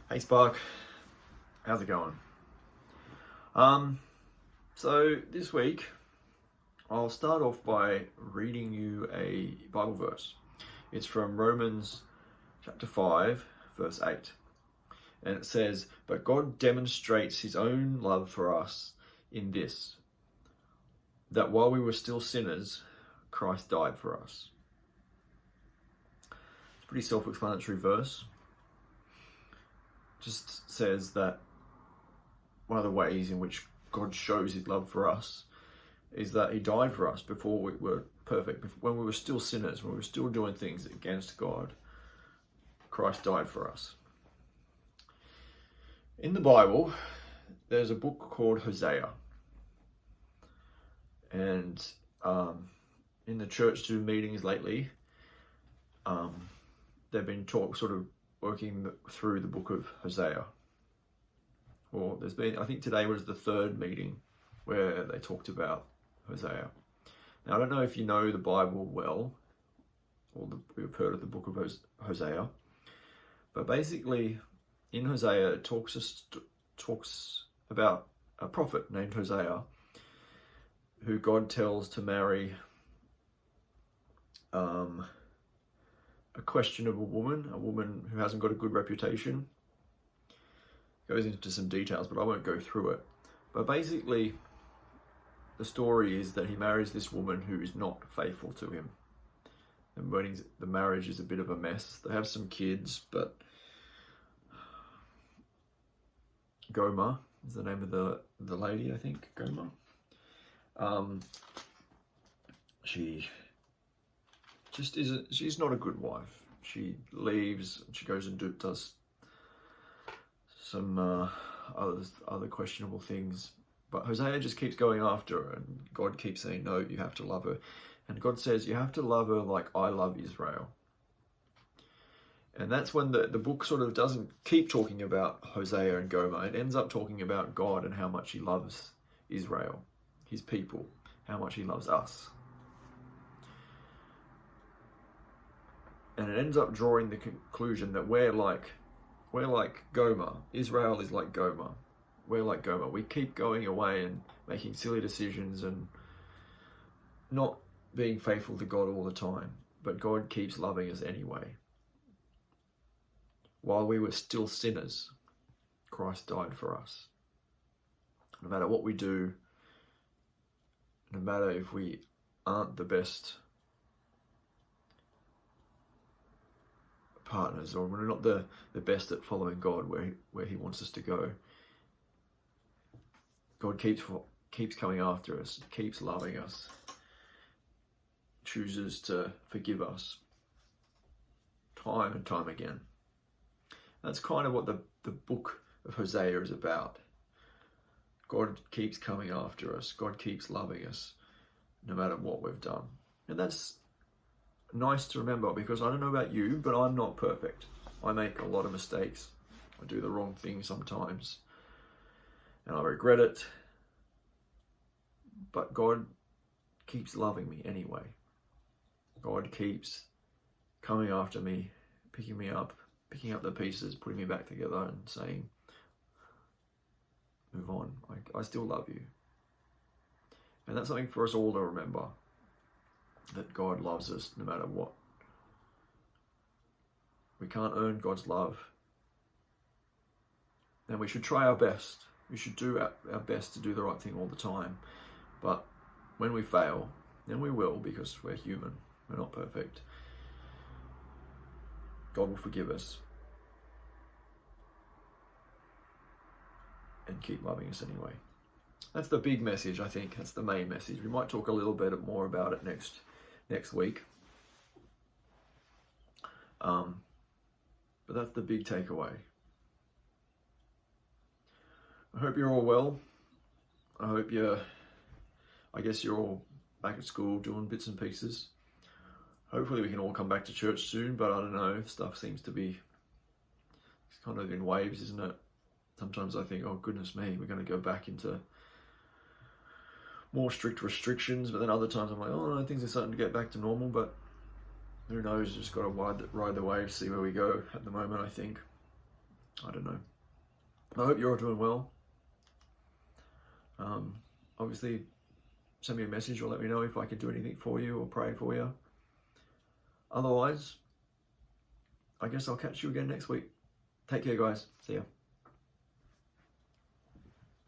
Hey Spark, how's it going? So this week I'll start off by reading you a Bible verse. It's from Romans chapter 5, verse 8. And it says, "But God demonstrates his own love for us in this, that while we were still sinners, Christ died for us." It's a pretty self-explanatory verse. Just says that one of the ways in which God shows his love for us is that he died for us before we were perfect. When we were still sinners, when we were still doing things against God, Christ died for us. In the Bible, there's a book called Hosea. And in the church Zoom meetings lately, they've been working through the book of Hosea. Well, I think today was the third meeting where they talked about Hosea. Now, I don't know if you know the Bible well, or you've heard of the book of Hosea, but basically in Hosea it talks about a prophet named Hosea who God tells to marry a questionable woman, a woman who hasn't got a good reputation. Goes into some details, but I won't go through it. But basically, the story is that he marries this woman who is not faithful to him. The marriage is a bit of a mess. They have some kids, but Gomer is the name of the lady, I think. Gomer. She just isn't. She's not a good wife. She leaves. She goes and does some other questionable things. But Hosea just keeps going after her, and God keeps saying, "No, you have to love her." And God says, "You have to love her like I love Israel." And that's when the book sort of doesn't keep talking about Hosea and Gomer. It ends up talking about God and how much he loves Israel, his people, how much he loves us. And it ends up drawing the conclusion that we're like Gomer. Israel is like Gomer. We're like Gomer. We keep going away and making silly decisions and not being faithful to God all the time. But God keeps loving us anyway. While we were still sinners, Christ died for us. No matter what we do, no matter if we aren't the best partners, or we're not the best at following God where he wants us to go, God keeps coming after us, keeps loving us, chooses to forgive us time and time again. That's kind of what the book of Hosea is about. God keeps coming after us. God keeps loving us no matter what we've done. And that's nice to remember, because I don't know about you, but I'm not perfect. I make a lot of mistakes. I do the wrong thing sometimes, and I regret it. But God keeps loving me anyway. God keeps coming after me, picking up the pieces, putting me back together and saying, "Move on, I still love you." And that's something for us all to remember, that God loves us no matter what. We can't earn God's love. And we should try our best. We should do our best to do the right thing all the time. But when we fail, then we will, because we're human. We're not perfect. God will forgive us and keep loving us anyway. That's the big message, I think. That's the main message. We might talk a little bit more about it next week. But that's the big takeaway. I hope you're all well. I guess you're all back at school doing bits and pieces. Hopefully we can all come back to church soon, but I don't know. Stuff seems to be, it's kind of in waves, isn't it? Sometimes I think, oh goodness me, we're going to go back into more strict restrictions, but then other times I'm like, oh no, things are starting to get back to normal. But who knows? Just got to ride the wave, see where we go at the moment, I think. I don't know. I hope you're all doing well. Obviously, send me a message or let me know if I can do anything for you or pray for you. Otherwise, I guess I'll catch you again next week. Take care, guys. See ya.